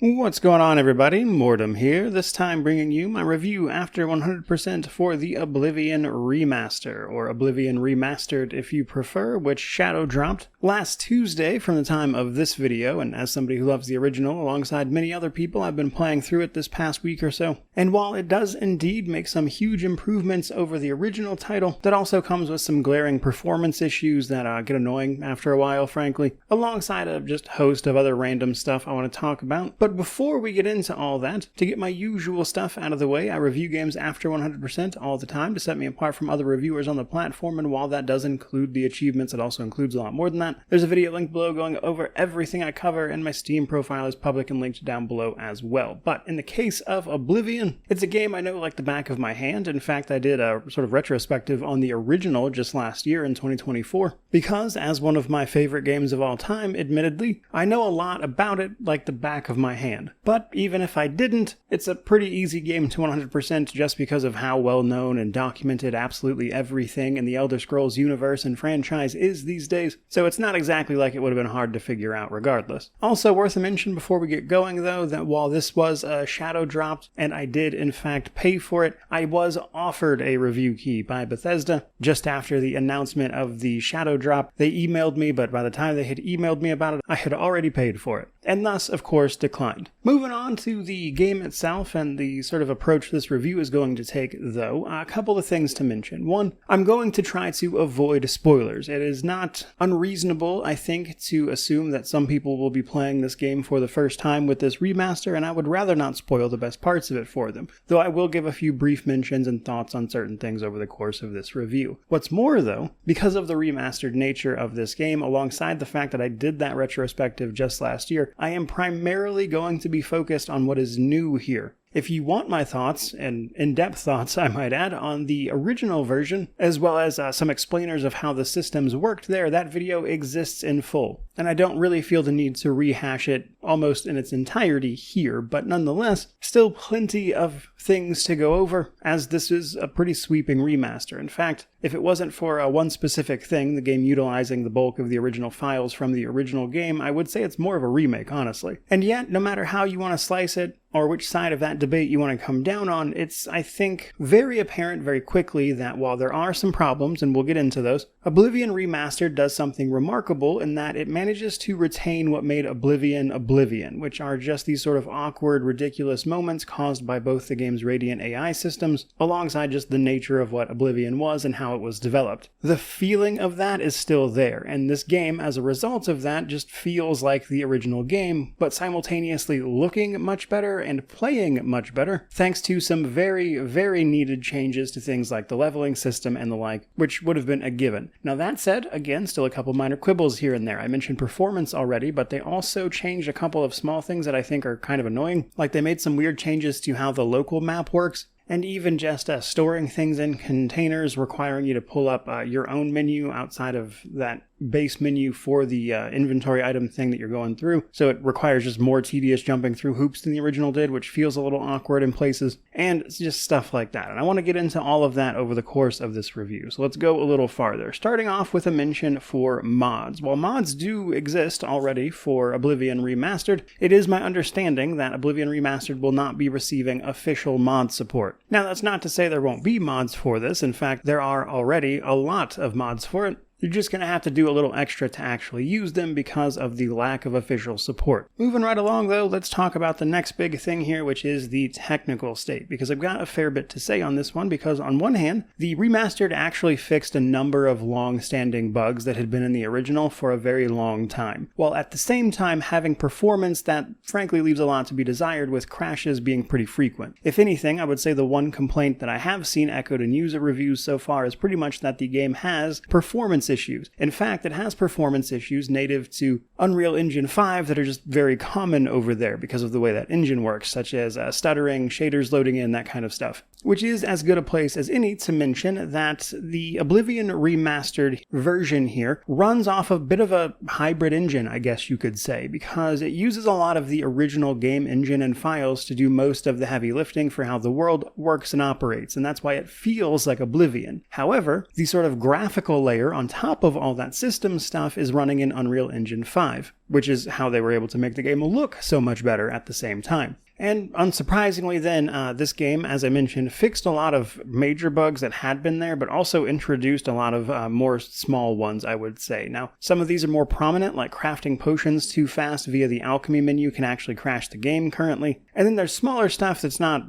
What's going on, everybody? Mortem here, this time bringing you my review after 100% for the Oblivion Remaster, or Oblivion Remastered if you prefer, which shadow dropped last Tuesday from the time of this video, and as somebody who loves the original alongside many other people, I've been playing through it this past week or so. And while it does indeed make some huge improvements over the original title, that also comes with some glaring performance issues that get annoying after a while, frankly, alongside a just host of other random stuff I want to talk about. But before we get into all that, to get my usual stuff out of the way, I review games after 100% all the time to set me apart from other reviewers on the platform, and while that does include the achievements, it also includes a lot more than that. There's a video linked below going over everything I cover, and my Steam profile is public and linked down below as well. But in the case of Oblivion, it's a game I know like the back of my hand. In fact, I did a sort of retrospective on the original just last year in 2024, because as one of my favorite games of all time, admittedly, I know a lot about it like the back of my hand. But even if I didn't, it's a pretty easy game to 100% just because of how well known and documented absolutely everything in the Elder Scrolls universe and franchise is these days, so it's not exactly like it would have been hard to figure out regardless. Also worth a mention before we get going though, that while this was a shadow dropped, and I did in fact pay for it, I was offered a review key by Bethesda just after the announcement of the shadow drop. They emailed me, but by the time they had emailed me about it, I had already paid for it, and thus of course declined. Moving on to the game itself and the sort of approach this review is going to take though, a couple of things to mention. One, I'm going to try to avoid spoilers. It is not unreasonable, I think, to assume that some people will be playing this game for the first time with this remaster, and I would rather not spoil the best parts of it for them, though I will give a few brief mentions and thoughts on certain things over the course of this review. What's more though, because of the remastered nature of this game, alongside the fact that I did that retrospective just last year, I am primarily going to be focused on what is new here. If you want my thoughts, and in-depth thoughts I might add, on the original version, as well as some explainers of how the systems worked there, that video exists in full. And I don't really feel the need to rehash it almost in its entirety here, but nonetheless, still plenty of things to go over, as this is a pretty sweeping remaster. In fact, if it wasn't for one specific thing, the game utilizing the bulk of the original files from the original game, I would say it's more of a remake, honestly. And yet, no matter how you want to slice it, or which side of that debate you want to come down on, it's, I think, very apparent very quickly that while there are some problems, and we'll get into those, Oblivion Remastered does something remarkable in that it manages to retain what made Oblivion Oblivion, which are just these sort of awkward, ridiculous moments caused by both the game's Radiant AI systems, alongside just the nature of what Oblivion was and how it was developed. The feeling of that is still there, and this game, as a result of that, just feels like the original game, but simultaneously looking much better and playing much better, thanks to some very, very needed changes to things like the leveling system and the like, which would have been a given. Now that said, again, still a couple minor quibbles here and there. I mentioned performance already, but they also changed a couple of small things that I think are kind of annoying, like they made some weird changes to how the local map works, and even just storing things in containers, requiring you to pull up your own menu outside of that base menu for the inventory item thing that you're going through. So it requires just more tedious jumping through hoops than the original did, which feels a little awkward in places, and it's just stuff like that. And I want to get into all of that over the course of this review. So let's go a little farther, starting off with a mention for mods. While mods do exist already for Oblivion Remastered, it is my understanding that Oblivion Remastered will not be receiving official mod support. Now that's not to say there won't be mods for this. In fact, there are already a lot of mods for it. You're just going to have to do a little extra to actually use them because of the lack of official support. Moving right along though, let's talk about the next big thing here, which is the technical state, because I've got a fair bit to say on this one, because on one hand, the remastered actually fixed a number of long-standing bugs that had been in the original for a very long time, while at the same time having performance that frankly leaves a lot to be desired, with crashes being pretty frequent. If anything, I would say the one complaint that I have seen echoed in user reviews so far is pretty much that the game has performance issues. In fact, it has performance issues native to Unreal Engine 5 that are just very common over there because of the way that engine works, such as stuttering, shaders loading in, that kind of stuff. Which is as good a place as any to mention that the Oblivion Remastered version here runs off a bit of a hybrid engine, I guess you could say, because it uses a lot of the original game engine and files to do most of the heavy lifting for how the world works and operates, and that's why it feels like Oblivion. However, the sort of graphical layer on top top of all that system stuff is running in Unreal Engine 5, which is how they were able to make the game look so much better at the same time. And unsurprisingly then, this game, as I mentioned, fixed a lot of major bugs that had been there, but also introduced a lot of more small ones, I would say. Now, some of these are more prominent, like crafting potions too fast via the alchemy menu can actually crash the game currently. And then there's smaller stuff that's not,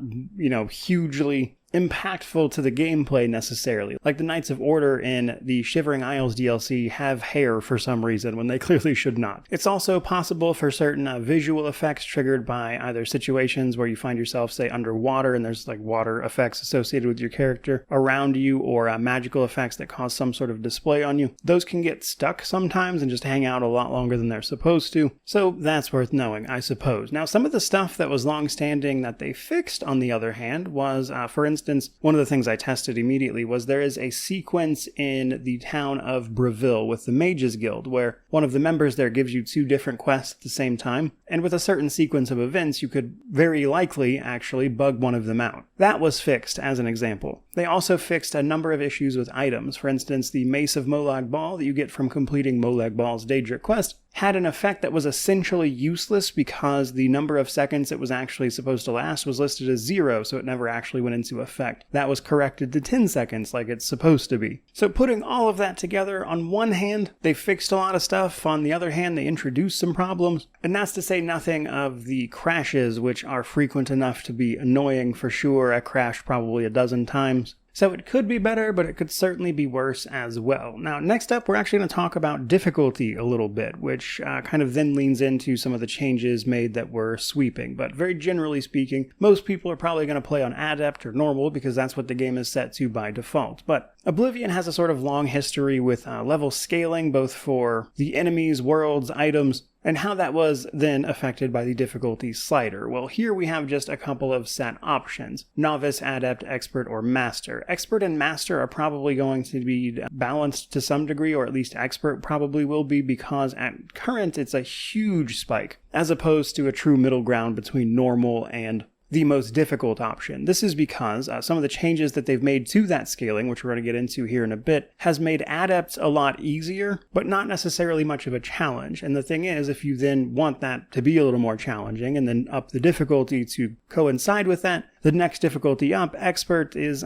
hugely impactful to the gameplay necessarily. Like the Knights of Order in the Shivering Isles DLC have hair for some reason when they clearly should not. It's also possible for certain visual effects triggered by either situations where you find yourself, say, underwater and there's like water effects associated with your character around you, or magical effects that cause some sort of display on you. Those can get stuck sometimes and just hang out a lot longer than they're supposed to. So that's worth knowing, I suppose. Now, some of the stuff that was long-standing that they fixed, on the other hand, was, for instance, one of the things I tested immediately was there is a sequence in the town of Breville with the Mages Guild where one of the members there gives you 2 different quests at the same time, and with a certain sequence of events you could very likely actually bug one of them out. That was fixed as an example. They also fixed a number of issues with items. For instance, the Mace of Molag Bal that you get from completing Molag Bal's Daedric quest had an effect that was essentially useless because the number of seconds it was actually supposed to last was listed as 0, so it never actually went into effect. That was corrected to 10 seconds like it's supposed to be. So putting all of that together, on one hand, they fixed a lot of stuff, on the other hand, they introduced some problems, and that's to say nothing of the crashes, which are frequent enough to be annoying for sure. I crashed probably a dozen times. So it could be better, but it could certainly be worse as well. Now, next up, we're actually going to talk about difficulty a little bit, which kind of then leans into some of the changes made that were sweeping. But very generally speaking, most people are probably going to play on Adept or Normal because that's what the game is set to by default. But Oblivion has a sort of long history with level scaling, both for the enemies, worlds, items, and how that was then affected by the difficulty slider. Well, here we have just a couple of set options: Novice, Adept, Expert, or Master. Expert and Master are probably going to be balanced to some degree, or at least Expert probably will be, because at current it's a huge spike, as opposed to a true middle ground between Normal and the most difficult option. This is because some of the changes that they've made to that scaling, which we're going to get into here in a bit, has made Adepts a lot easier, but not necessarily much of a challenge. And the thing is, if you then want that to be a little more challenging and then up the difficulty to coincide with that, the next difficulty up, Expert, is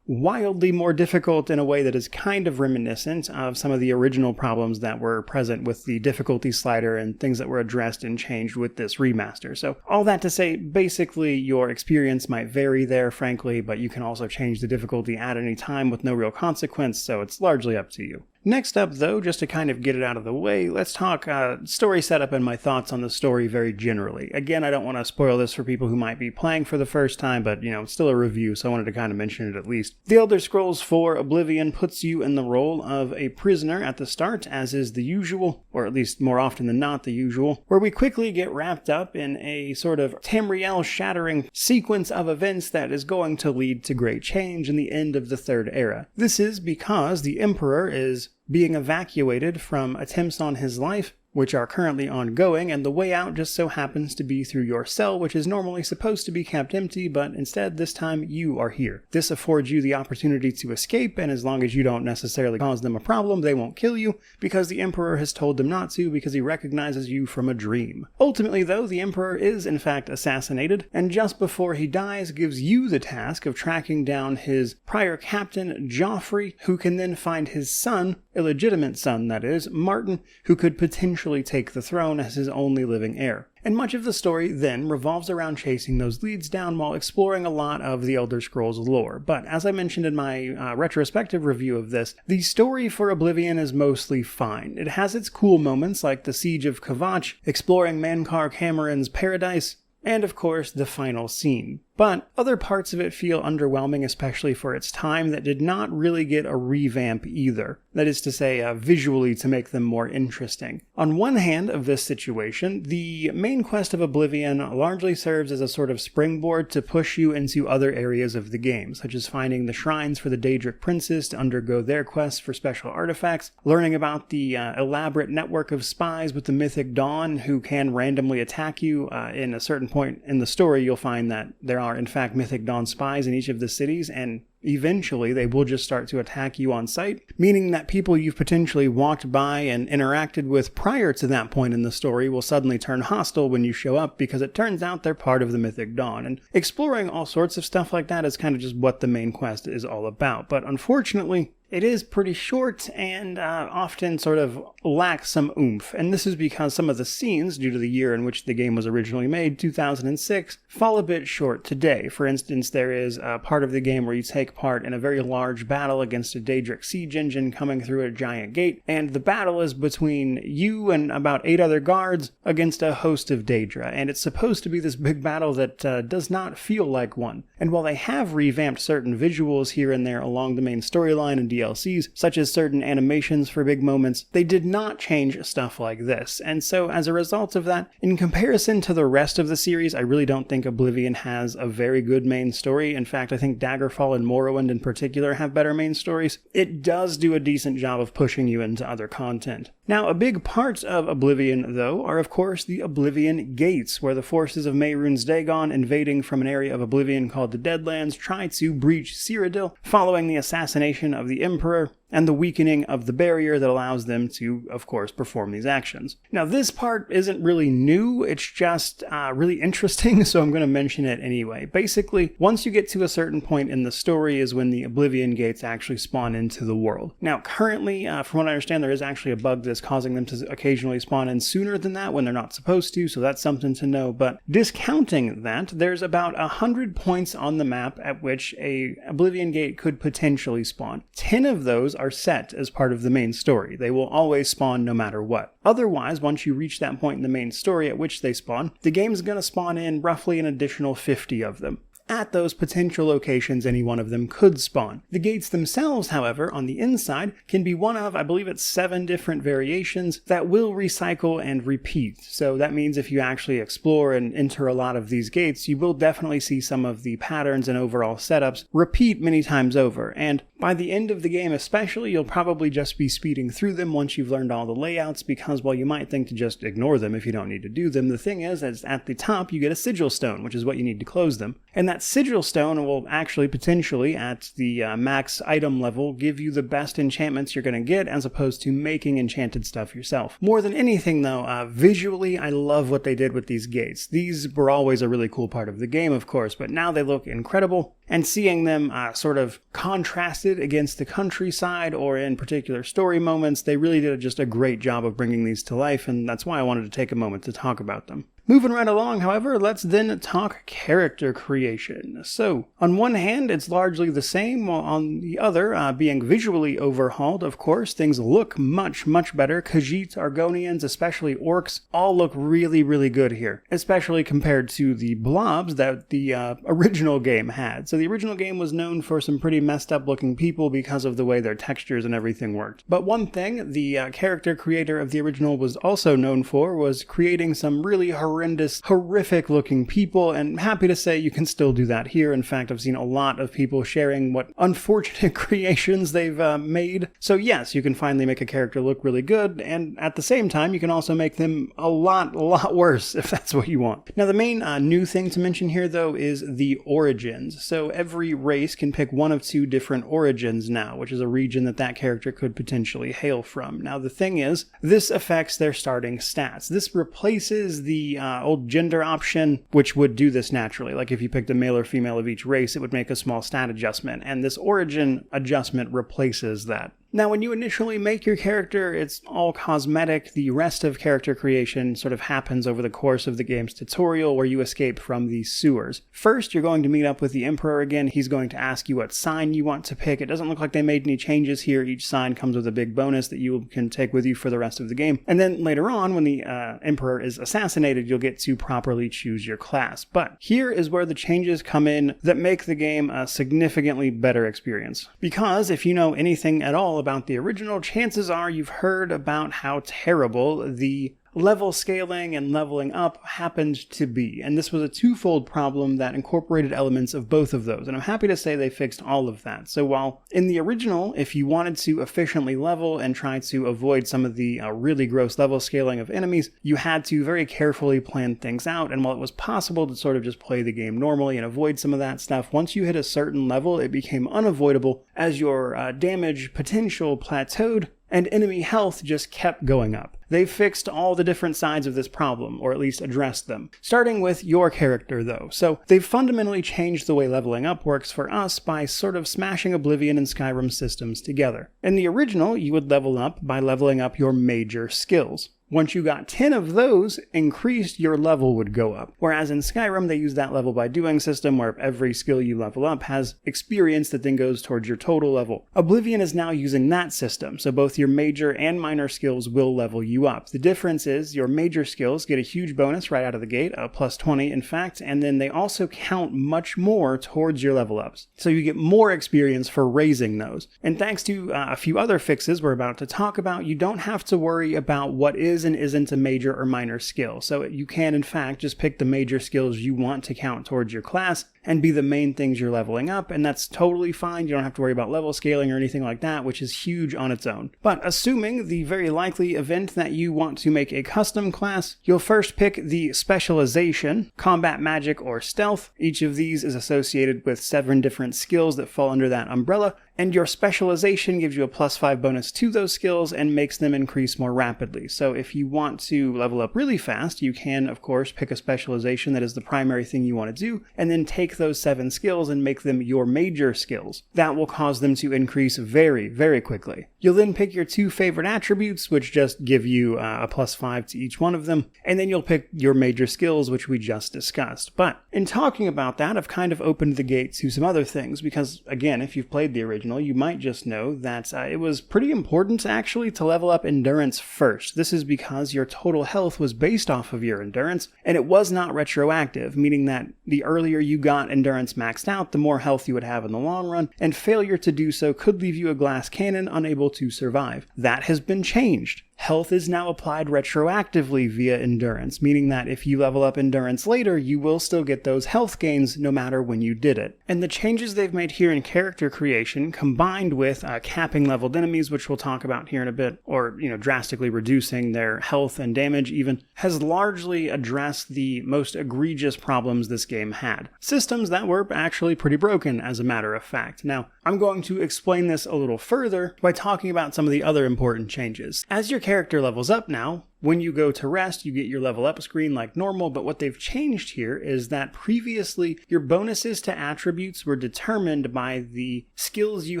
wildly more difficult in a way that is kind of reminiscent of some of the original problems that were present with the difficulty slider and things that were addressed and changed with this remaster. So all that to say, basically your experience might vary there, frankly, but you can also change the difficulty at any time with no real consequence, so it's largely up to you. Next up, though, just to kind of get it out of the way, let's talk story setup and my thoughts on the story very generally. Again, I don't want to spoil this for people who might be playing for the first time, but, it's still a review, so I wanted to kind of mention it at least. The Elder Scrolls IV Oblivion puts you in the role of a prisoner at the start, as is the usual, or at least more often than not the usual, where we quickly get wrapped up in a sort of Tamriel-shattering sequence of events that is going to lead to great change in the end of the Third Era. This is because the Emperor is being evacuated from attempts on his life, which are currently ongoing, and the way out just so happens to be through your cell, which is normally supposed to be kept empty, but instead this time you are here. This affords you the opportunity to escape, and as long as you don't necessarily cause them a problem, they won't kill you, because the Emperor has told them not to, because he recognizes you from a dream. Ultimately, though, the Emperor is in fact assassinated, and just before he dies gives you the task of tracking down his prior captain, Joffrey, who can then find his son, illegitimate son that is, Martin, who could potentially take the throne as his only living heir. And much of the story then revolves around chasing those leads down while exploring a lot of the Elder Scrolls lore. But as I mentioned in my retrospective review of this, the story for Oblivion is mostly fine. It has its cool moments like the Siege of Kvatch, exploring Mankar Cameron's paradise, and of course the final scene. But other parts of it feel underwhelming, especially for its time, that did not really get a revamp either. That is to say, visually to make them more interesting. On one hand of this situation, the main quest of Oblivion largely serves as a sort of springboard to push you into other areas of the game, such as finding the shrines for the Daedric princes to undergo their quests for special artifacts, learning about the elaborate network of spies with the Mythic Dawn who can randomly attack you. In a certain point in the story, you'll find that there are in fact Mythic Dawn spies in each of the cities, and eventually they will just start to attack you on sight, meaning that people you've potentially walked by and interacted with prior to that point in the story will suddenly turn hostile when you show up, because it turns out they're part of the Mythic Dawn. And exploring all sorts of stuff like that is kind of just what the main quest is all about. But unfortunately, it is pretty short and often sort of lacks some oomph, and this is because some of the scenes, due to the year in which the game was originally made, 2006, fall a bit short today. For instance, there is a part of the game where you take part in a very large battle against a Daedric siege engine coming through a giant gate, and the battle is between you and about 8 other guards against a host of Daedra, and it's supposed to be this big battle that does not feel like one. And while they have revamped certain visuals here and there along the main storyline and DLCs, such as certain animations for big moments, they did not change stuff like this. And so as a result of that, in comparison to the rest of the series, I really don't think Oblivion has a very good main story. In fact, I think Daggerfall and Morrowind in particular have better main stories. It does do a decent job of pushing you into other content. Now, a big part of Oblivion, though, are of course the Oblivion Gates, where the forces of Mehrunes Dagon, invading from an area of Oblivion called the Deadlands, try to breach Cyrodiil, following the assassination of the Emperor and the weakening of the barrier that allows them to, of course, perform these actions. Now, this part isn't really new, it's just really interesting, so I'm going to mention it anyway. Basically, once you get to a certain point in the story is when the Oblivion Gates actually spawn into the world. Now, currently, from what I understand, there is actually a bug that's causing them to occasionally spawn in sooner than that when they're not supposed to, so that's something to know. But discounting that, there's about 100 points on the map at which a Oblivion Gate could potentially spawn. 10 of those are set as part of the main story. They will always spawn no matter what. Otherwise, once you reach that point in the main story at which they spawn, the game's going to spawn in roughly an additional 50 of them. At those potential locations, any one of them could spawn. The gates themselves, however, on the inside, can be one of, I believe it's 7 different variations that will recycle and repeat. So that means if you actually explore and enter a lot of these gates, you will definitely see some of the patterns and overall setups repeat many times over. And by the end of the game especially, you'll probably just be speeding through them once you've learned all the layouts, because while you might think to just ignore them if you don't need to do them, the thing is at the top you get a sigil stone, which is what you need to close them. And that sigil stone will actually potentially, at the max item level, give you the best enchantments you're going to get, as opposed to making enchanted stuff yourself. More than anything though, visually I love what they did with these gates. These were always a really cool part of the game, of course, but now they look incredible. And seeing them sort of contrasted against the countryside or in particular story moments, they really did just a great job of bringing these to life, and that's why I wanted to take a moment to talk about them. Moving right along, however, let's then talk character creation. So, on one hand, it's largely the same, while on the other, being visually overhauled, of course, things look much, much better. Khajiit, Argonians, especially orcs, all look really, really good here, especially compared to the blobs that the original game had. So the original game was known for some pretty messed up looking people because of the way their textures and everything worked. But one thing the character creator of the original was also known for was creating some really horrific looking people, and happy to say you can still do that here. In fact, I've seen a lot of people sharing what unfortunate creations they've made. So yes, you can finally make a character look really good, and at the same time you can also make them a lot worse if that's what you want. Now the main new thing to mention here though is the origins. So every race can pick one of 2 different origins now, which is a region that character could potentially hail from. Now the thing is, this affects their starting stats. This replaces the old gender option, which would do this naturally. Like if you picked a male or female of each race, it would make a small stat adjustment, and this origin adjustment replaces that. Now, when you initially make your character, it's all cosmetic. The rest of character creation sort of happens over the course of the game's tutorial, where you escape from these sewers. First, you're going to meet up with the Emperor again. He's going to ask you what sign you want to pick. It doesn't look like they made any changes here. Each sign comes with a big bonus that you can take with you for the rest of the game. And then later on, when the Emperor is assassinated, you'll get to properly choose your class. But here is where the changes come in that make the game a significantly better experience. Because if you know anything at all about the original, chances are you've heard about how terrible the level scaling and leveling up happened to be. And this was a twofold problem that incorporated elements of both of those. And I'm happy to say they fixed all of that. So while in the original, if you wanted to efficiently level and try to avoid some of the really gross level scaling of enemies, you had to very carefully plan things out. And while it was possible to sort of just play the game normally and avoid some of that stuff, once you hit a certain level, it became unavoidable as your damage potential plateaued and enemy health just kept going up. They've fixed all the different sides of this problem, or at least addressed them. Starting with your character, though. So they've fundamentally changed the way leveling up works for us by sort of smashing Oblivion and Skyrim systems together. In the original, you would level up by leveling up your major skills. Once you got 10 of those increased, your level would go up. Whereas in Skyrim, they use that level by doing system where every skill you level up has experience that then goes towards your total level. Oblivion is now using that system, so both your major and minor skills will level you up. The difference is your major skills get a huge bonus right out of the gate, a plus 20 in fact, and then they also count much more towards your level ups. So you get more experience for raising those. And thanks to a few other fixes we're about to talk about, you don't have to worry about what is and isn't a major or minor skill. So you can, in fact, just pick the major skills you want to count towards your class and be the main things you're leveling up, and that's totally fine. You don't have to worry about level scaling or anything like that, which is huge on its own. But assuming the very likely event that you want to make a custom class, you'll first pick the specialization, combat, magic, or stealth. Each of these is associated with 7 different skills that fall under that umbrella, and your specialization gives you a plus 5 bonus to those skills and makes them increase more rapidly. So if you want to level up really fast, you can, of course, pick a specialization that is the primary thing you want to do, and then take those 7 skills and make them your major skills. That will cause them to increase very, very quickly. You'll then pick your 2 favorite attributes, which just give you a plus 5 to each one of them, and then you'll pick your major skills, which we just discussed. But in talking about that, I've kind of opened the gate to some other things, because again, if you've played the original, you might just know that it was pretty important actually to level up endurance first. This is because your total health was based off of your endurance, and it was not retroactive, meaning that the earlier you got endurance maxed out, the more health you would have in the long run, and failure to do so could leave you a glass cannon unable to survive. That has been changed. Health is now applied retroactively via endurance, meaning that if you level up endurance later, you will still get those health gains no matter when you did it. And the changes they've made here in character creation, combined with capping leveled enemies, which we'll talk about here in a bit, or drastically reducing their health and damage even, has largely addressed the most egregious problems this game had. Systems that were actually pretty broken, as a matter of fact. Now, I'm going to explain this a little further by talking about some of the other important changes. As your character levels up now, when you go to rest, you get your level up screen like normal, but what they've changed here is that previously your bonuses to attributes were determined by the skills you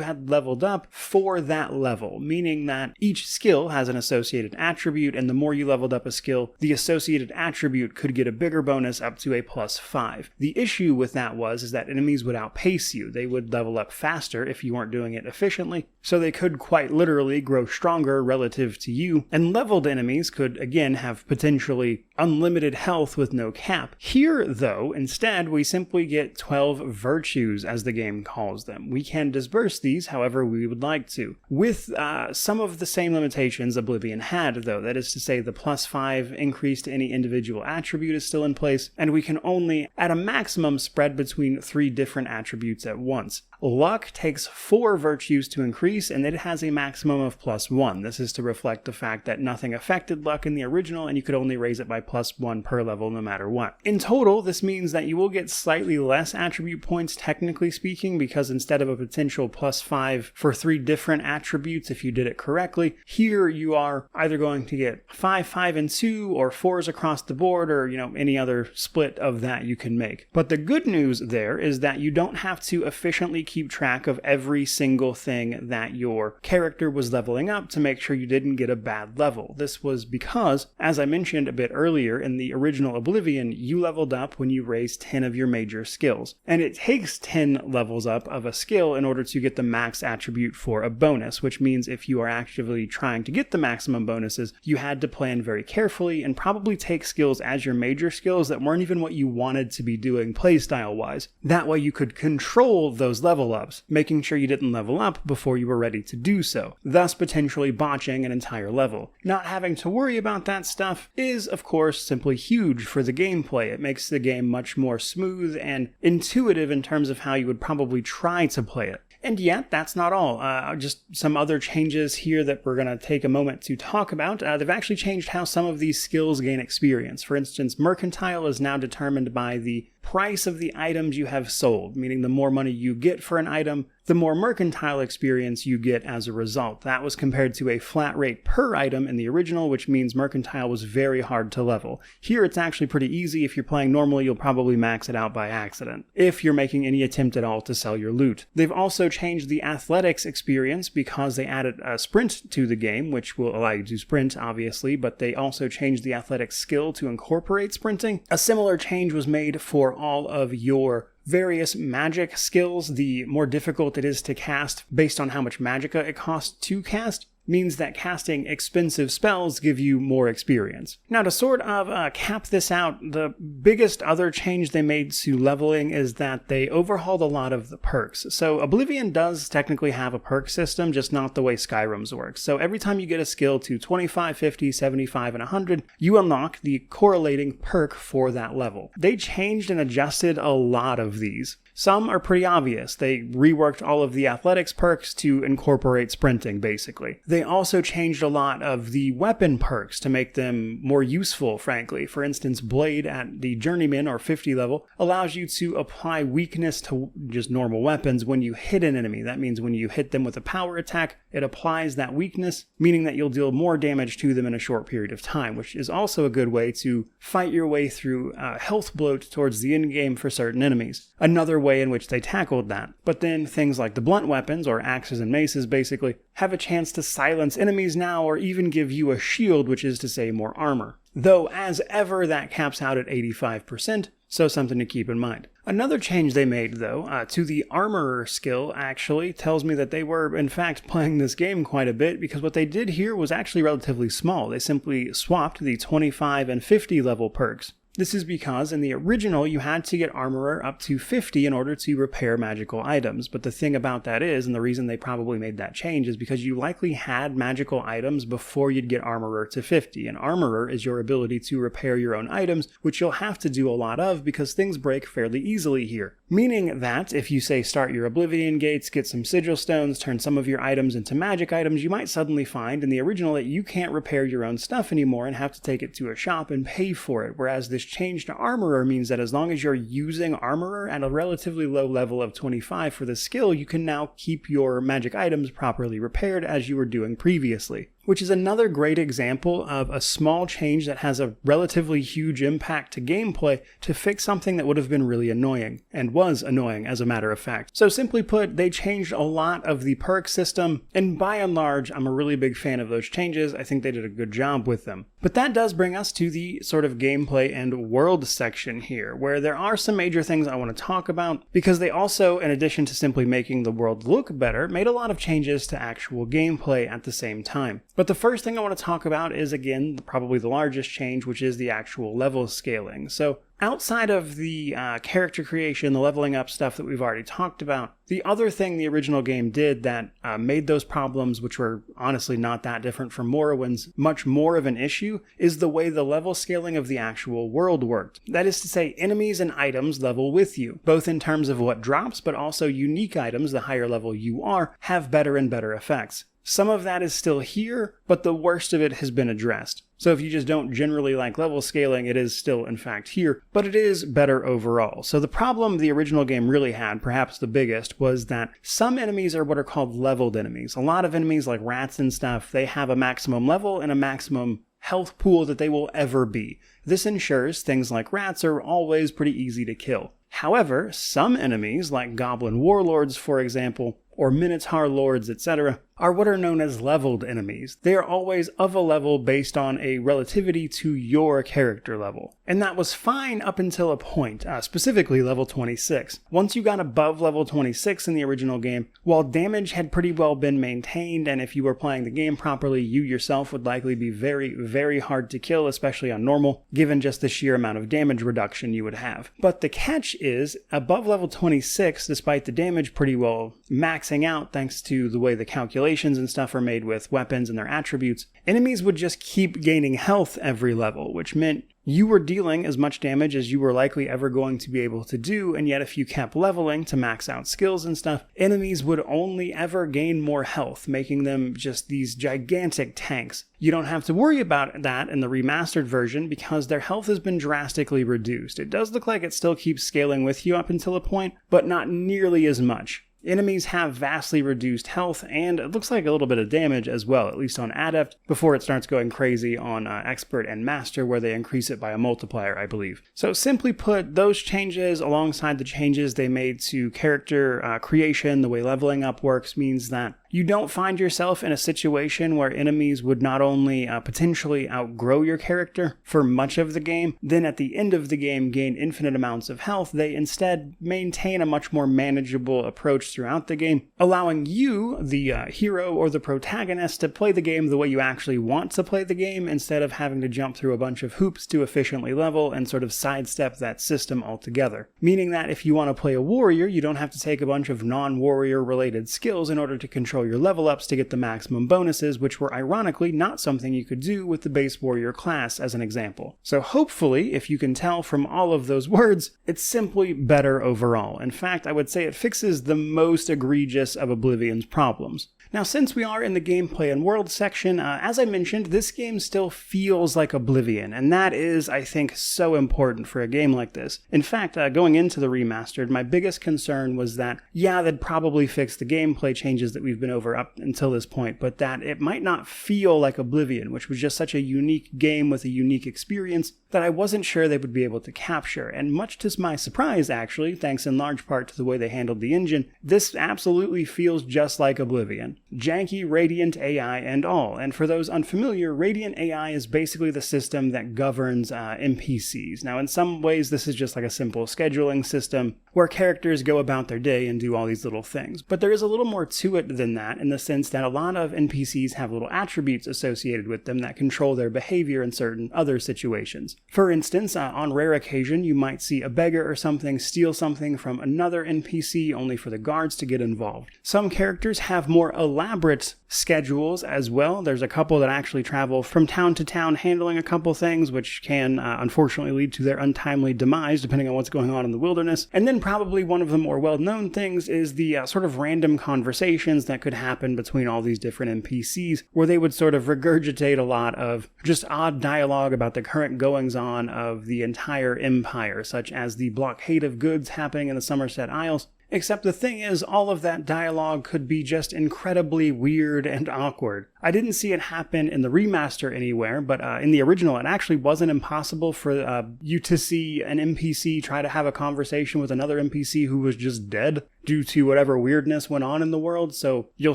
had leveled up for that level, meaning that each skill has an associated attribute, and the more you leveled up a skill, the associated attribute could get a bigger bonus up to a plus 5. The issue with that is that enemies would outpace you. They would level up faster if you weren't doing it efficiently, so they could quite literally grow stronger relative to you, and leveled enemies could again have potentially unlimited health with no cap. Here, though, instead, we simply get 12 virtues, as the game calls them. We can disperse these however we would like to, with some of the same limitations Oblivion had, though. That is to say, the plus 5 increase to any individual attribute is still in place, and we can only, at a maximum, spread between 3 different attributes at once. Luck takes 4 virtues to increase, and it has a maximum of plus 1. This is to reflect the fact that nothing affected luck in the original, and you could only raise it by plus 1 per level no matter what. In total, this means that you will get slightly less attribute points, technically speaking, because instead of a potential plus 5 for 3 different attributes if you did it correctly, here you are either going to get 5, 5, and 2, or 4s across the board, or any other split of that you can make. But the good news there is that you don't have to efficiently keep track of every single thing that your character was leveling up to make sure you didn't get a bad level. This was because, as I mentioned a bit earlier, earlier, in the original Oblivion, you leveled up when you raised 10 of your major skills. And it takes 10 levels up of a skill in order to get the max attribute for a bonus, which means if you are actively trying to get the maximum bonuses, you had to plan very carefully and probably take skills as your major skills that weren't even what you wanted to be doing playstyle-wise. That way you could control those level ups, making sure you didn't level up before you were ready to do so, thus potentially botching an entire level. Not having to worry about that stuff is, of course, simply huge for the gameplay. It makes the game much more smooth and intuitive in terms of how you would probably try to play it. And yet, that's not all. Just some other changes here that we're going to take a moment to talk about. They've actually changed how some of these skills gain experience. For instance, Mercantile is now determined by the price of the items you have sold, meaning the more money you get for an item, the more mercantile experience you get as a result. That was compared to a flat rate per item in the original, which means mercantile was very hard to level. Here it's actually pretty easy. If you're playing normally, you'll probably max it out by accident, if you're making any attempt at all to sell your loot. They've also changed the athletics experience because they added a sprint to the game, which will allow you to sprint, obviously, but they also changed the athletics skill to incorporate sprinting. A similar change was made for all of your various magic skills. The more difficult it is to cast based on how much magicka it costs to cast means that casting expensive spells give you more experience. Now, to sort of cap this out, the biggest other change they made to leveling is that they overhauled a lot of the perks. So Oblivion does technically have a perk system, just not the way Skyrim's works. So every time you get a skill to 25, 50, 75, and 100, you unlock the correlating perk for that level. They changed and adjusted a lot of these. Some are pretty obvious. They reworked all of the athletics perks to incorporate sprinting, basically. They also changed a lot of the weapon perks to make them more useful, frankly. For instance, Blade at the Journeyman or 50 level allows you to apply weakness to just normal weapons when you hit an enemy. That means when you hit them with a power attack, it applies that weakness, meaning that you'll deal more damage to them in a short period of time, which is also a good way to fight your way through health bloat towards the end game for certain enemies. Another way in which they tackled that. But then things like the blunt weapons, or axes and maces basically, have a chance to silence enemies now or even give you a shield, which is to say more armor. Though, as ever, that caps out at 85%, so something to keep in mind. Another change they made, though, to the armorer skill actually tells me that they were, in fact, playing this game quite a bit, because what they did here was actually relatively small. They simply swapped the 25 and 50 level perks. This is because in the original you had to get Armorer up to 50 in order to repair magical items, but the thing about that is, and the reason they probably made that change, is because you likely had magical items before you'd get Armorer to 50, and Armorer is your ability to repair your own items, which you'll have to do a lot of because things break fairly easily here. Meaning that if you say start your Oblivion Gates, get some Sigil Stones, turn some of your items into magic items, you might suddenly find in the original that you can't repair your own stuff anymore and have to take it to a shop and pay for it, whereas this change to Armorer means that as long as you're using Armorer at a relatively low level of 25 for the skill, you can now keep your magic items properly repaired as you were doing previously. Which is another great example of a small change that has a relatively huge impact to gameplay to fix something that would have been really annoying, and was annoying as a matter of fact. So simply put, they changed a lot of the perk system, and by and large, I'm a really big fan of those changes. I think they did a good job with them. But that does bring us to the sort of gameplay and world section here, where there are some major things I want to talk about, because they also, in addition to simply making the world look better, made a lot of changes to actual gameplay at the same time. But the first thing I want to talk about is, again, probably the largest change, which is the actual level scaling. So outside of the character creation, the leveling up stuff that we've already talked about, the other thing the original game did that made those problems, which were honestly not that different from Morrowind's, much more of an issue, is the way the level scaling of the actual world worked. That is to say, enemies and items level with you, both in terms of what drops, but also unique items, the higher level you are, have better and better effects. Some of that is still here, but the worst of it has been addressed. So if you just don't generally like level scaling, it is still in fact here, but it is better overall. So the problem the original game really had, perhaps the biggest, was that some enemies are what are called leveled enemies. A lot of enemies like rats and stuff, they have a maximum level and a maximum health pool that they will ever be. This ensures things like rats are always pretty easy to kill. However, some enemies, like goblin warlords for example, or Minotaur lords, etc., are what are known as leveled enemies. They are always of a level based on a relativity to your character level. And that was fine up until a point, specifically level 26. Once you got above level 26 in the original game, while damage had pretty well been maintained, and if you were playing the game properly, you yourself would likely be very, very hard to kill, especially on normal, given just the sheer amount of damage reduction you would have. But the catch is, above level 26, despite the damage pretty well maxing out thanks to the way the calculations and stuff are made with weapons and their attributes, enemies would just keep gaining health every level, which meant you were dealing as much damage as you were likely ever going to be able to do, and yet if you kept leveling to max out skills and stuff, enemies would only ever gain more health, making them just these gigantic tanks. You don't have to worry about that in the remastered version because their health has been drastically reduced. It does look like it still keeps scaling with you up until a point, but not nearly as much. Enemies have vastly reduced health, and it looks like a little bit of damage as well, at least on Adept, before it starts going crazy on Expert and Master, where they increase it by a multiplier, I believe. So simply put, those changes alongside the changes they made to character creation, the way leveling up works, means that you don't find yourself in a situation where enemies would not only potentially outgrow your character for much of the game, then at the end of the game gain infinite amounts of health. They instead maintain a much more manageable approach throughout the game, allowing you, the hero or the protagonist, to play the game the way you actually want to play the game instead of having to jump through a bunch of hoops to efficiently level and sort of sidestep that system altogether. Meaning that if you want to play a warrior, you don't have to take a bunch of non-warrior related skills in order to control your level ups to get the maximum bonuses, which were ironically not something you could do with the base warrior class as an example. So hopefully, if you can tell from all of those words, it's simply better overall. In fact, I would say it fixes the most egregious of Oblivion's problems. Now, since we are in the gameplay and world section, as I mentioned, this game still feels like Oblivion, and that is, I think, so important for a game like this. In fact, going into the remastered, my biggest concern was that, yeah, they'd probably fix the gameplay changes that we've been over up until this point, but that it might not feel like Oblivion, which was just such a unique game with a unique experience that I wasn't sure they would be able to capture. And much to my surprise, actually, thanks in large part to the way they handled the engine, this absolutely feels just like Oblivion. Janky, Radiant AI and all. And for those unfamiliar, Radiant AI is basically the system that governs NPCs. Now, in some ways, this is just like a simple scheduling system where characters go about their day and do all these little things. But there is a little more to it than that, in the sense that a lot of NPCs have little attributes associated with them that control their behavior in certain other situations. For instance, on rare occasion, you might see a beggar or something steal something from another NPC only for the guards to get involved. Some characters have more elaborate schedules as well. There's a couple that actually travel from town to town handling a couple things, which can unfortunately lead to their untimely demise depending on what's going on in the wilderness. And then probably one of the more well-known things is the sort of random conversations that could happen between all these different NPCs, where they would sort of regurgitate a lot of just odd dialogue about the current goings-on of the entire empire, such as the blockade of goods happening in the Somerset Isles. Except the thing is, all of that dialogue could be just incredibly weird and awkward. I didn't see it happen in the remaster anywhere, but in the original it actually wasn't impossible for you to see an NPC try to have a conversation with another NPC who was just dead due to whatever weirdness went on in the world. So you'll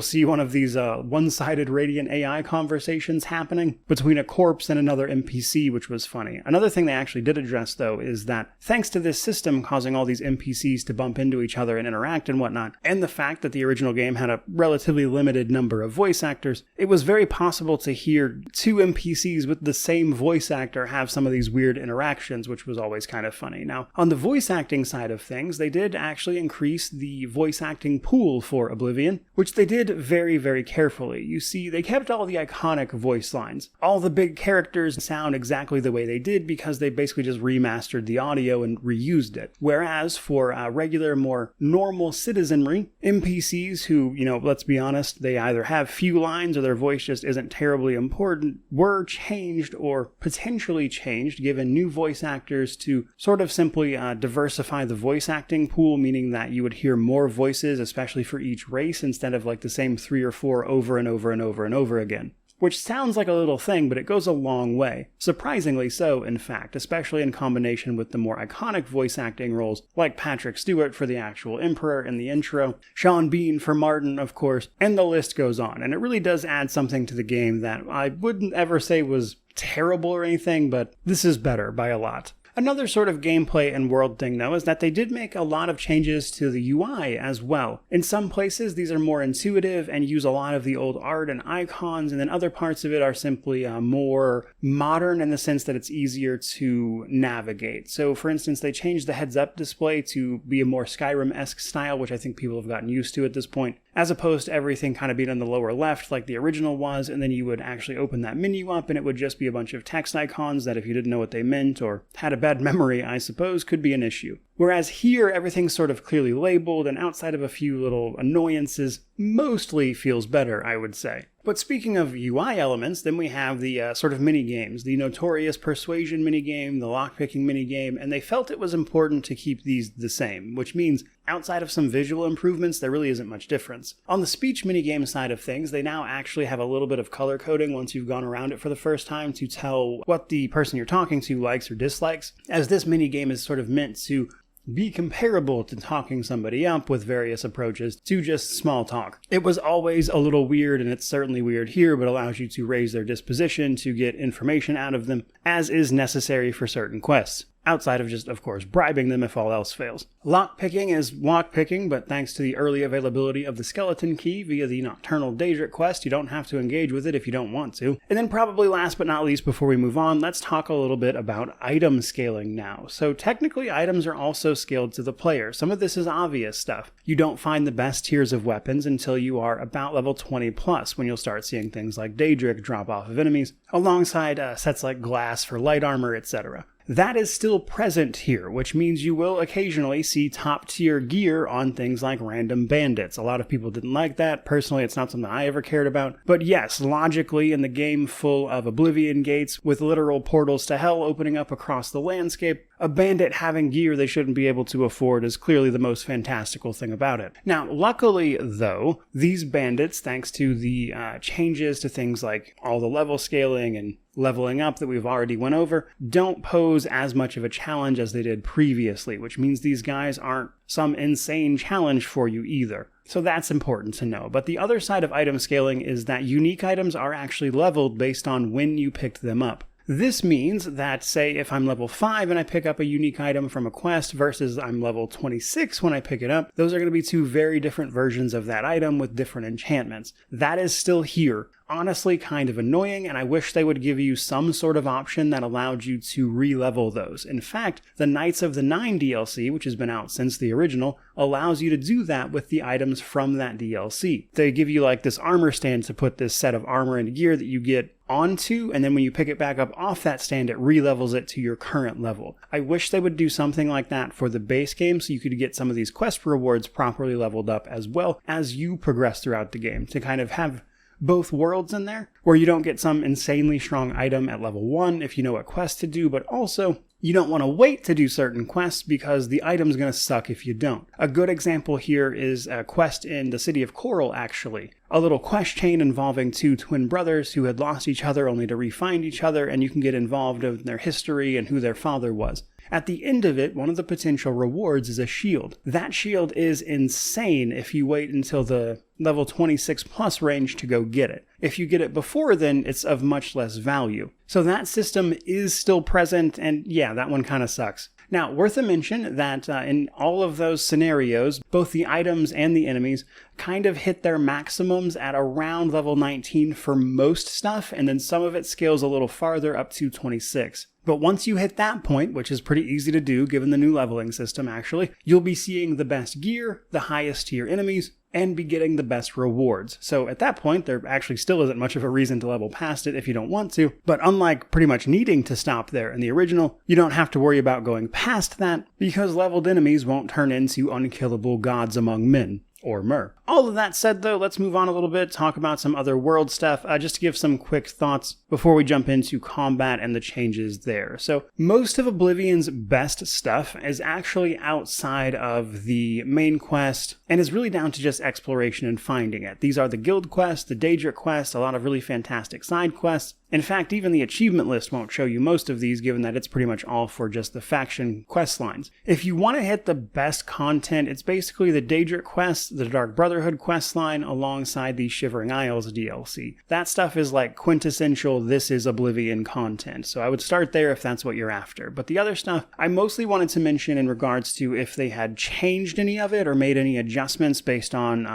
see one of these one-sided Radiant AI conversations happening between a corpse and another NPC, which was funny. Another thing they actually did address, though, is that thanks to this system causing all these NPCs to bump into each other and interact and whatnot, and the fact that the original game had a relatively limited number of voice actors, it was very possible to hear two NPCs with the same voice actor have some of these weird interactions, which was always kind of funny. Now, on the voice acting side of things, they did actually increase the voice acting pool for Oblivion, which they did very, very carefully. You see, they kept all the iconic voice lines. All the big characters sound exactly the way they did because they basically just remastered the audio and reused it. Whereas for regular, more normal citizenry, NPCs who, let's be honest, they either have few lines or their voice just isn't terribly important, were changed or potentially changed, given new voice actors to sort of simply diversify the voice acting pool, meaning that you would hear more voices, especially for each race, instead of like the same 3 or 4 over and over and over and over again. which sounds like a little thing, but it goes a long way. Surprisingly so, in fact, especially in combination with the more iconic voice acting roles like Patrick Stewart for the actual Emperor in the intro, Sean Bean for Martin, of course, and the list goes on. And it really does add something to the game that I wouldn't ever say was terrible or anything, but this is better by a lot. Another sort of gameplay and world thing, though, is that they did make a lot of changes to the UI as well. In some places, these are more intuitive and use a lot of the old art and icons, and then other parts of it are simply more modern in the sense that it's easier to navigate. So, for instance, they changed the heads-up display to be a more Skyrim-esque style, which I think people have gotten used to at this point, as opposed to everything kind of being on the lower left like the original was, and then you would actually open that menu up and it would just be a bunch of text icons that if you didn't know what they meant or had a bad memory, I suppose, could be an issue. Whereas here, everything's sort of clearly labeled, and outside of a few little annoyances, mostly feels better, I would say. But speaking of UI elements, then we have the sort of mini-games, the notorious persuasion minigame, the lockpicking minigame, and they felt it was important to keep these the same, which means outside of some visual improvements, there really isn't much difference. On the speech minigame side of things, they now actually have a little bit of color coding once you've gone around it for the first time to tell what the person you're talking to likes or dislikes, as this minigame is sort of meant to be comparable to talking somebody up with various approaches to just small talk. It was always a little weird, and it's certainly weird here, but allows you to raise their disposition to get information out of them, as is necessary for certain quests. Outside of just, of course, bribing them if all else fails. Lockpicking is lockpicking, but thanks to the early availability of the skeleton key via the Nocturnal Daedric quest, you don't have to engage with it if you don't want to. And then probably last but not least, before we move on, let's talk a little bit about item scaling now. So technically, items are also scaled to the player. Some of this is obvious stuff. You don't find the best tiers of weapons until you are about level 20 plus, when you'll start seeing things like Daedric drop off of enemies, alongside sets like glass for light armor, etc. That is still present here, which means you will occasionally see top-tier gear on things like random bandits. A lot of people didn't like that. Personally, it's not something I ever cared about. But yes, logically, in the game full of Oblivion Gates, with literal portals to hell opening up across the landscape, a bandit having gear they shouldn't be able to afford is clearly the most fantastical thing about it. Now, luckily, though, these bandits, thanks to the changes to things like all the level scaling and leveling up that we've already went over, don't pose as much of a challenge as they did previously, which means these guys aren't some insane challenge for you either. So that's important to know. But the other side of item scaling is that unique items are actually leveled based on when you picked them up. This means that, say, if I'm level 5 and I pick up a unique item from a quest versus I'm level 26 when I pick it up, those are going to be two very different versions of that item with different enchantments. That is still here. Honestly, kind of annoying, and I wish they would give you some sort of option that allowed you to re-level those. In fact, the Knights of the Nine DLC, which has been out since the original, allows you to do that with the items from that DLC. They give you like this armor stand to put this set of armor and gear that you get onto, and then when you pick it back up off that stand, it re-levels it to your current level. I wish they would do something like that for the base game so you could get some of these quest rewards properly leveled up as well as you progress throughout the game, to kind of have both worlds in there, where you don't get some insanely strong item at level 1 if you know what quest to do, but also you don't want to wait to do certain quests because the item's going to suck if you don't. A good example here is a quest in the City of Coral, actually. A little quest chain involving two twin brothers who had lost each other only to re-find each other, and you can get involved in their history and who their father was. At the end of it, one of the potential rewards is a shield. That shield is insane if you wait until the level 26 plus range to go get it. If you get it before then, it's of much less value. So that system is still present, and yeah, that one kind of sucks. Now, worth a mention that in all of those scenarios, both the items and the enemies kind of hit their maximums at around level 19 for most stuff, and then some of it scales a little farther up to 26. But once you hit that point, which is pretty easy to do given the new leveling system actually, you'll be seeing the best gear, the highest tier enemies, and be getting the best rewards. So at that point, there actually still isn't much of a reason to level past it if you don't want to, but unlike pretty much needing to stop there in the original, you don't have to worry about going past that because leveled enemies won't turn into unkillable gods among men. or myrrh. All of that said though, let's move on a little bit, talk about some other world stuff, just to give some quick thoughts before we jump into combat and the changes there. So most of Oblivion's best stuff is actually outside of the main quest and is really down to just exploration and finding it. These are the guild quests, the Daedric quest, a lot of really fantastic side quests. In fact, even the achievement list won't show you most of these, given that it's pretty much all for just the faction quest lines. If you want to hit the best content, it's basically the Daedric quest, the Dark Brotherhood quest line, alongside the Shivering Isles DLC. That stuff is like quintessential This Is Oblivion content, so I would start there if that's what you're after. But the other stuff, I mostly wanted to mention in regards to if they had changed any of it or made any adjustments based on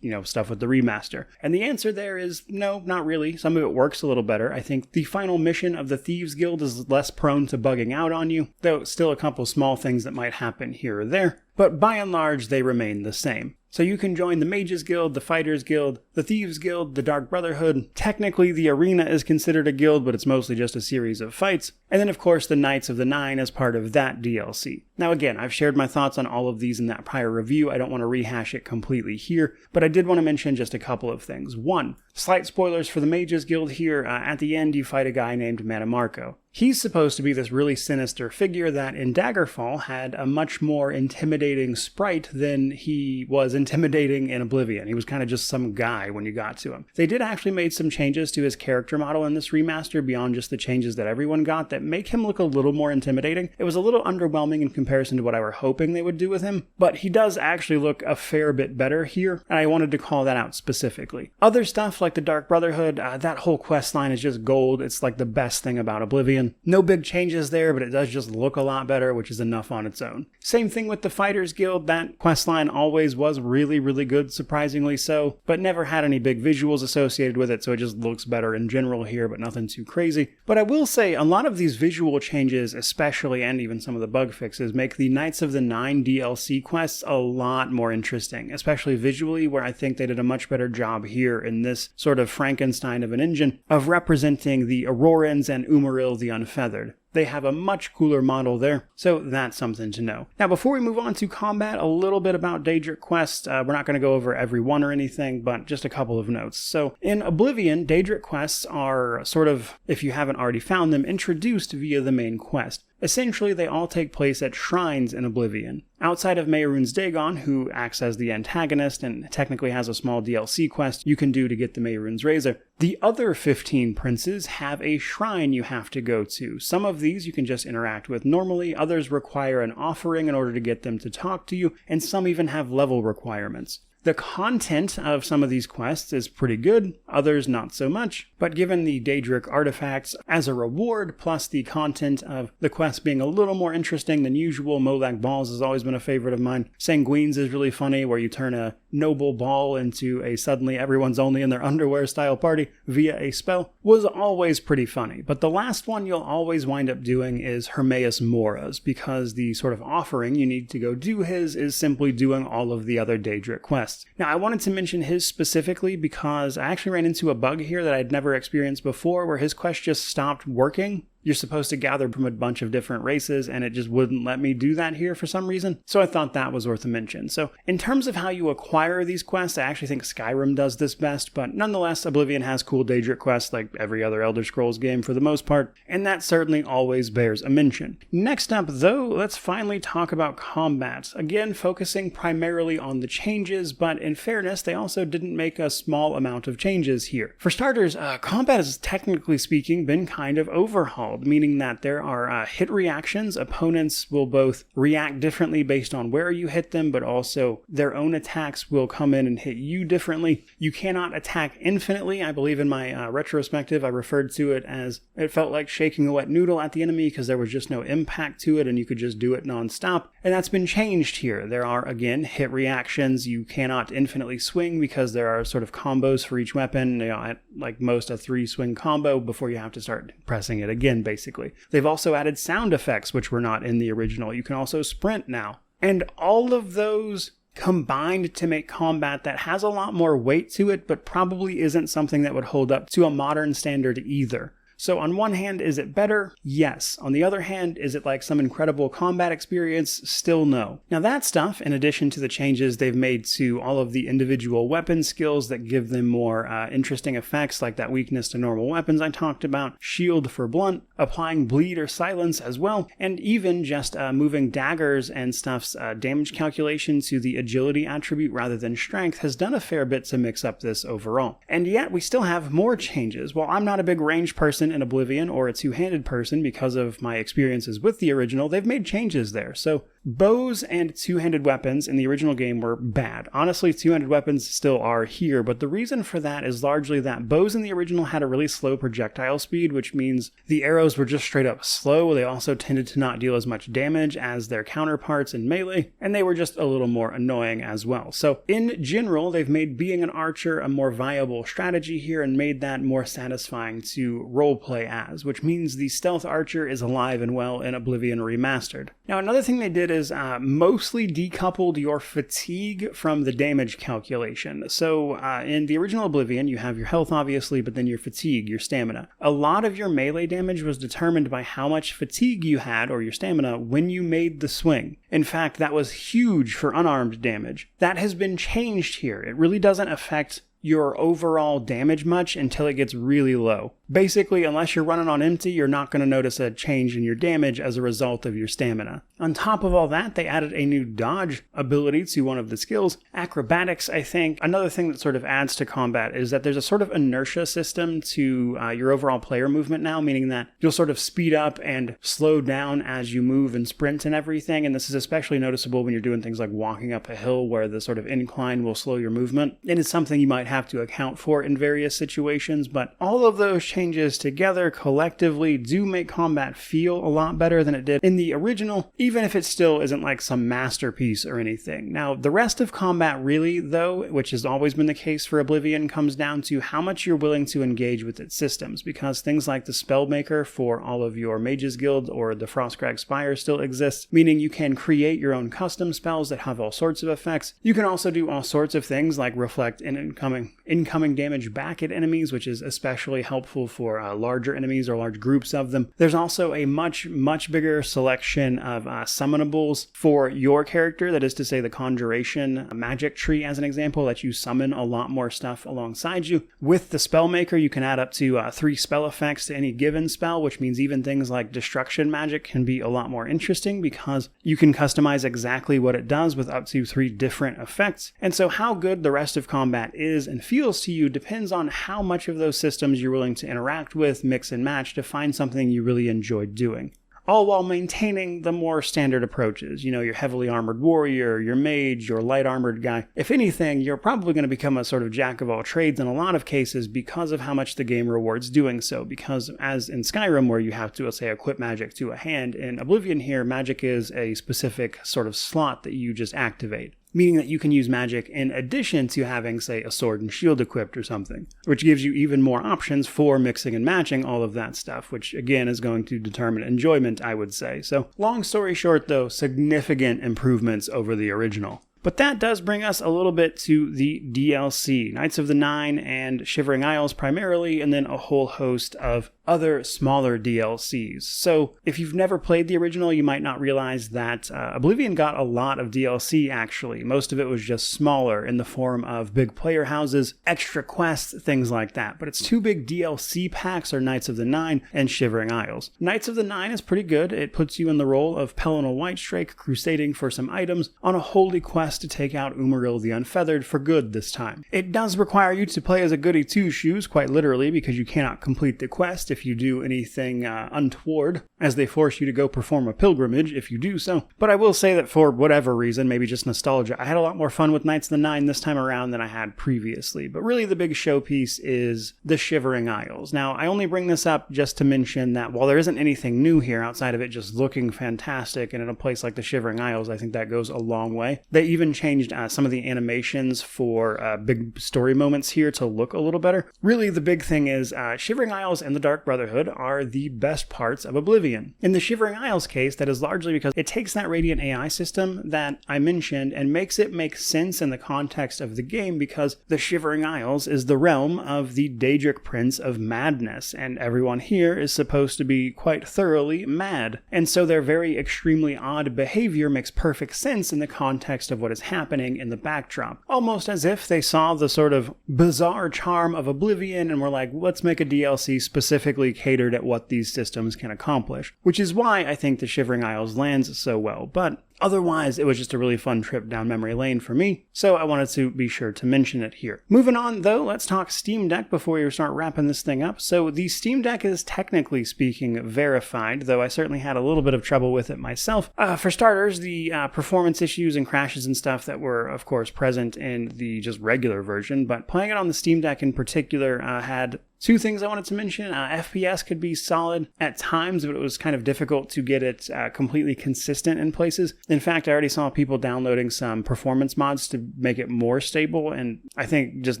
stuff with the remaster. And the answer there is no, not really. Some of it works a little better. I think the final mission of the Thieves Guild is less prone to bugging out on you, though still a couple small things that might happen here or there, but by and large they remain the same. So you can join the Mages Guild, the Fighters Guild, the Thieves Guild, the Dark Brotherhood. Technically the Arena is considered a guild, but it's mostly just a series of fights. And then of course the Knights of the Nine as part of that DLC. Now again, I've shared my thoughts on all of these in that prior review. I don't want to rehash it completely here, but I did want to mention just a couple of things. One, slight spoilers for the Mages Guild here. At the end you fight a guy named Manamarco. He's supposed to be this really sinister figure that in Daggerfall had a much more intimidating sprite than he was intimidating in Oblivion. He was kind of just some guy when you got to him. They did actually make some changes to his character model in this remaster beyond just the changes that everyone got that make him look a little more intimidating. It was a little underwhelming in comparison to what I were hoping they would do with him, but he does actually look a fair bit better here, and I wanted to call that out specifically. Other stuff like the Dark Brotherhood, that whole quest line is just gold. It's like the best thing about Oblivion. No big changes there, but it does just look a lot better, which is enough on its own. Same thing with the Fighters Guild. That questline always was really, really good, surprisingly so, but never had any big visuals associated with it, so it just looks better in general here, but nothing too crazy. But I will say, a lot of these visual changes, especially, and even some of the bug fixes, make the Knights of the Nine DLC quests a lot more interesting, especially visually, where I think they did a much better job here in this sort of Frankenstein of an engine of representing the Aurorans and Umaril the Unfeathered. They have a much cooler model there, so that's something to know. Now, before we move on to combat, a little bit about Daedric quests. We're not going to go over every one or anything, but just a couple of notes. So, in Oblivion, Daedric quests are sort of, if you haven't already found them, introduced via the main quest. Essentially, they all take place at shrines in Oblivion. Outside of Mehrunes Dagon, who acts as the antagonist and technically has a small DLC quest you can do to get the Mehrunes Razor, the other 15 princes have a shrine you have to go to. Some of these you can just interact with normally, others require an offering in order to get them to talk to you, and some even have level requirements. The content of some of these quests is pretty good, others not so much, but given the Daedric artifacts as a reward, plus the content of the quests being a little more interesting than usual, Molag Balls has always been a favorite of mine. Sanguines is really funny, where you turn a noble ball into a suddenly everyone's only in their underwear style party via a spell, was always pretty funny. But the last one you'll always wind up doing is Hermaeus Mora's, because the sort of offering you need to go do his is simply doing all of the other Daedric quests. Now, I wanted to mention his specifically because I actually ran into a bug here that I'd never experienced before, where his quest just stopped working. You're supposed to gather from a bunch of different races, and it just wouldn't let me do that here for some reason, so I thought that was worth a mention. So, in terms of how you acquire these quests, I actually think Skyrim does this best, but nonetheless, Oblivion has cool Daedric quests like every other Elder Scrolls game for the most part, and that certainly always bears a mention. Next up, though, let's finally talk about combat. Again, focusing primarily on the changes, but in fairness, they also didn't make a small amount of changes here. For starters, combat has technically speaking been kind of overhauled, meaning that there are hit reactions. Opponents will both react differently based on where you hit them, but also their own attacks will come in and hit you differently. You cannot attack infinitely. I believe in my retrospective, I referred to it as it felt like shaking a wet noodle at the enemy because there was just no impact to it and you could just do it non-stop. And that's been changed here. There are, again, hit reactions. You cannot infinitely swing because there are sort of combos for each weapon. At like most a 3-swing combo before you have to start pressing it again, basically. They've also added sound effects, which were not in the original. You can also sprint now. And all of those combined to make combat that has a lot more weight to it, but probably isn't something that would hold up to a modern standard either. So on one hand, is it better? Yes. On the other hand, is it like some incredible combat experience? Still no. Now that stuff, in addition to the changes they've made to all of the individual weapon skills that give them more interesting effects, like that weakness to normal weapons I talked about, shield for blunt, applying bleed or silence as well, and even just moving daggers and stuff's damage calculation to the agility attribute rather than strength has done a fair bit to mix up this overall. And yet we still have more changes. While I'm not a big range person in Oblivion or a two-handed person because of my experiences with the original, they've made changes there. So bows and two-handed weapons in the original game were bad. Honestly, two-handed weapons still are here, but the reason for that is largely that bows in the original had a really slow projectile speed, which means the arrows were just straight up slow. They also tended to not deal as much damage as their counterparts in melee, and they were just a little more annoying as well. So in general, they've made being an archer a more viable strategy here and made that more satisfying to roleplay as, which means the stealth archer is alive and well in Oblivion Remastered. Now another thing they did is mostly decoupled your fatigue from the damage calculation. So in the original Oblivion, you have your health obviously, but then your fatigue, your stamina. A lot of your melee damage was determined by how much fatigue you had, or your stamina, when you made the swing. In fact, that was huge for unarmed damage. That has been changed here. It really doesn't affect your overall damage much until it gets really low. Basically, unless you're running on empty, you're not going to notice a change in your damage as a result of your stamina. On top of all that, they added a new dodge ability to one of the skills. Acrobatics, I think. Another thing that sort of adds to combat is that there's a sort of inertia system to your overall player movement now, meaning that you'll sort of speed up and slow down as you move and sprint and everything, and this is especially noticeable when you're doing things like walking up a hill where the sort of incline will slow your movement. And it's something you might have to account for in various situations, but all of those changes together collectively do make combat feel a lot better than it did in the original, even if it still isn't like some masterpiece or anything. Now, the rest of combat really, though, which has always been the case for Oblivion, comes down to how much you're willing to engage with its systems, because things like the Spellmaker for all of your Mages Guild or the Frostcrag Spire still exists, meaning you can create your own custom spells that have all sorts of effects. You can also do all sorts of things like reflect incoming damage back at enemies, which is especially helpful for larger enemies or large groups of them. There's also a much bigger selection of summonables for your character, that is to say the Conjuration magic tree as an example, lets you summon a lot more stuff alongside you. With the Spellmaker, you can add up to 3 spell effects to any given spell, which means even things like destruction magic can be a lot more interesting because you can customize exactly what it does with up to 3 different effects. And so how good the rest of combat is and feels to you depends on how much of those systems you're willing to interact with, mix and match to find something you really enjoy doing. All while maintaining the more standard approaches. You know, your heavily armored warrior, your mage, your light armored guy. If anything, you're probably going to become a sort of jack of all trades in a lot of cases because of how much the game rewards doing so. Because as in Skyrim, where you have to, say, equip magic to a hand, in Oblivion here, magic is a specific sort of slot that you just activate. Meaning that you can use magic in addition to having, say, a sword and shield equipped or something, which gives you even more options for mixing and matching all of that stuff, which again is going to determine enjoyment, I would say. So, long story short though, significant improvements over the original. But that does bring us a little bit to the DLC, Knights of the Nine and Shivering Isles primarily, and then a whole host of other smaller DLCs. So if you've never played the original, you might not realize that Oblivion got a lot of DLC actually. Most of it was just smaller in the form of big player houses, extra quests, things like that. But its 2 big DLC packs are Knights of the Nine and Shivering Isles. Knights of the Nine is pretty good. It puts you in the role of Pelennor Whitestrake crusading for some items on a holy quest to take out Umaril the Unfeathered for good this time. It does require you to play as a goody two-shoes, quite literally, because you cannot complete the quest if you do anything untoward, as they force you to go perform a pilgrimage if you do so. But I will say that for whatever reason, maybe just nostalgia, I had a lot more fun with Knights of the Nine this time around than I had previously. But really the big showpiece is the Shivering Isles. Now, I only bring this up just to mention that while there isn't anything new here outside of it just looking fantastic, and in a place like the Shivering Isles, I think that goes a long way. They even even changed some of the animations for big story moments here to look a little better. Really, the big thing is Shivering Isles and the Dark Brotherhood are the best parts of Oblivion. In the Shivering Isles case, that is largely because it takes that Radiant AI system that I mentioned and makes it make sense in the context of the game, because the Shivering Isles is the realm of the Daedric Prince of Madness, and everyone here is supposed to be quite thoroughly mad. And so their very extremely odd behavior makes perfect sense in the context of what is happening in the backdrop. Almost as if they saw the sort of bizarre charm of Oblivion and were like, let's make a DLC specifically catered at what these systems can accomplish. Which is why I think the Shivering Isles lands so well, but otherwise, it was just a really fun trip down memory lane for me, so I wanted to be sure to mention it here. Moving on, though, let's talk Steam Deck before we start wrapping this thing up. So the Steam Deck is technically speaking verified, though I certainly had a little bit of trouble with it myself. For starters, the performance issues and crashes and stuff that were, of course, present in the just regular version, but playing it on the Steam Deck in particular had two things I wanted to mention. FPS could be solid at times, but it was kind of difficult to get it completely consistent in places. In fact, I already saw people downloading some performance mods to make it more stable, and I think just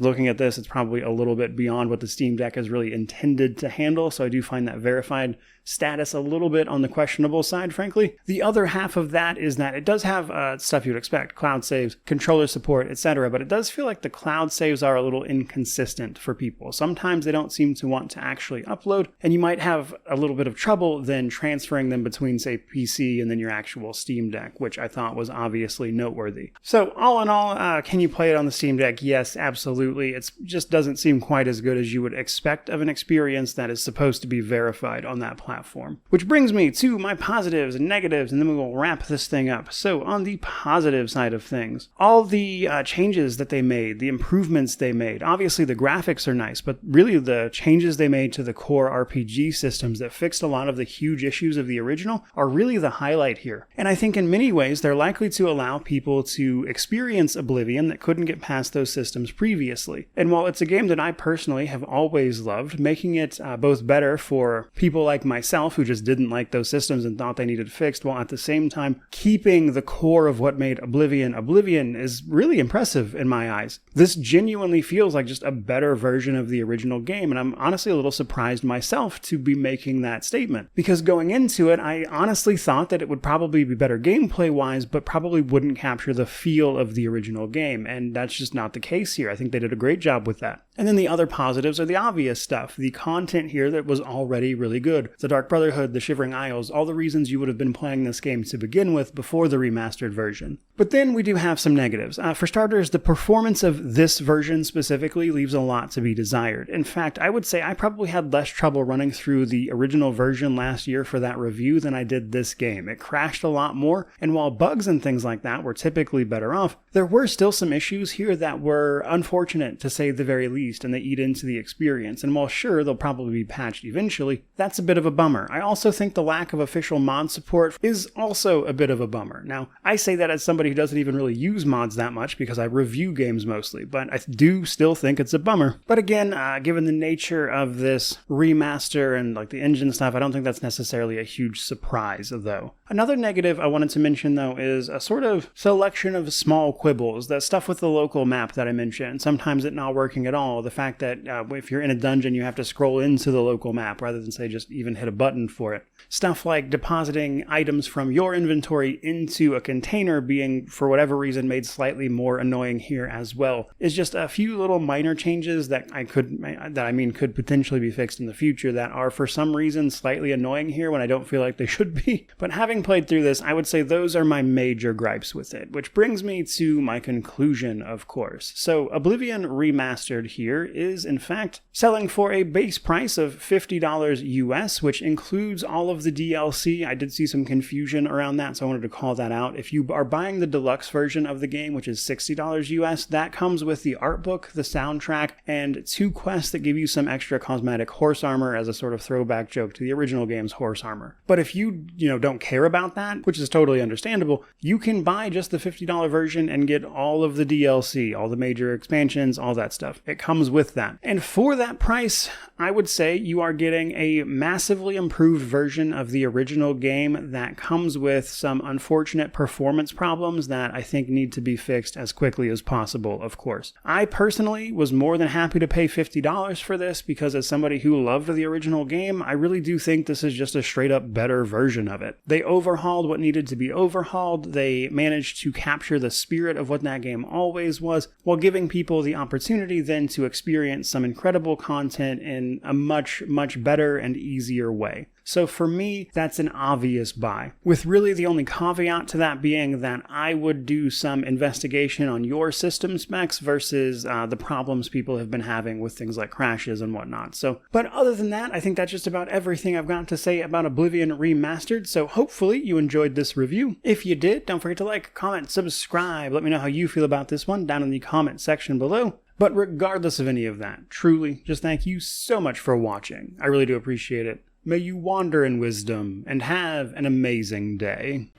looking at this, it's probably a little bit beyond what the Steam Deck is really intended to handle, so I do find that verified status a little bit on the questionable side, frankly. The other half of that is that it does have stuff you'd expect, cloud saves, controller support, etc., but it does feel like the cloud saves are a little inconsistent for people. Sometimes they don't seem to want to actually upload, and you might have a little bit of trouble then transferring them between, say, PC and then your actual Steam Deck, which I thought was obviously noteworthy. So all in all, can you play it on the Steam Deck? Yes, absolutely. It just doesn't seem quite as good as you would expect of an experience that is supposed to be verified on that platform. Which brings me to my positives and negatives, and then we will wrap this thing up. So on the positive side of things, all the changes that they made, the improvements they made, obviously the graphics are nice, but really the changes they made to the core RPG systems that fixed a lot of the huge issues of the original are really the highlight here. And I think in many ways they're likely to allow people to experience Oblivion that couldn't get past those systems previously. And while it's a game that I personally have always loved, making it both better for people like myself who just didn't like those systems and thought they needed fixed, while at the same time keeping the core of what made Oblivion is really impressive in my eyes. This genuinely feels like just a better version of the original game, and I'm honestly a little surprised myself to be making that statement, because going into it, I honestly thought that it would probably be better gameplay-wise, but probably wouldn't capture the feel of the original game, and that's just not the case here. I think they did a great job with that. And then the other positives are the obvious stuff, the content here that was already really good. The Dark Brotherhood, the Shivering Isles, all the reasons you would have been playing this game to begin with before the remastered version. But then we do have some negatives. For starters, the performance of this version specifically leaves a lot to be desired. In fact, I would say I probably had less trouble running through the original version last year for that review than I did this game. It crashed a lot more, and while bugs and things like that were typically better off, there were still some issues here that were unfortunate to say the very least, and they eat into the experience. And while sure, they'll probably be patched eventually, that's a bit of a bummer. I also think the lack of official mod support is also a bit of a bummer. Now, I say that as somebody who doesn't even really use mods that much because I review games mostly, but I do still think it's a bummer. But again, given the nature of this remaster and like the engine stuff, I don't think that's necessarily a huge surprise, though. Another negative I wanted to mention, though, is a sort of selection of small quibbles. That stuff with the local map that I mentioned, sometimes it not working at all. The fact that if you're in a dungeon, you have to scroll into the local map rather than, say, just even hit a button for it. Stuff like depositing items from your inventory into a container being, for whatever reason, made slightly more annoying here as well. Is just a few little minor changes that could potentially be fixed in the future that are for some reason slightly annoying here when I don't feel like they should be. But having played through this, I would say those are my major gripes with it, which brings me to my conclusion, of course. So Oblivion Remastered here is in fact selling for a base price of $50 US, which includes all of the DLC. I did see some confusion around that, so I wanted to call that out. If you are buying the deluxe version of the game, which is $60 US, that comes with the art book, the soundtrack, and 2 quests that give you some extra cosmetic horse armor as a sort of throwback joke to the original game's horse armor. But if you don't care about that, which is totally understandable, you can buy just the $50 version and get all of the DLC, all the major expansions, all that stuff. It comes with that. And for that price, I would say you are getting a massively improved version of the original game that comes with some unfortunate performance problems that I think need to be fixed as quickly as possible, of course. I personally was more than happy to pay $50 for this because as somebody who loved the original game, I really do think this is just a straight up better version of it. They overhauled what needed to be overhauled. They managed to capture the spirit of what that game always was, while giving people the opportunity then to experience some incredible content in a much, much better and easier way. So for me, that's an obvious buy, with really the only caveat to that being that I would do some investigation on your system specs versus the problems people have been having with things like crashes and whatnot. But other than that, I think that's just about everything I've got to say about Oblivion Remastered, so hopefully you enjoyed this review. If you did, don't forget to like, comment, subscribe, let me know how you feel about this one down in the comment section below. But regardless of any of that, truly, just thank you so much for watching. I really do appreciate it. May you wander in wisdom and have an amazing day.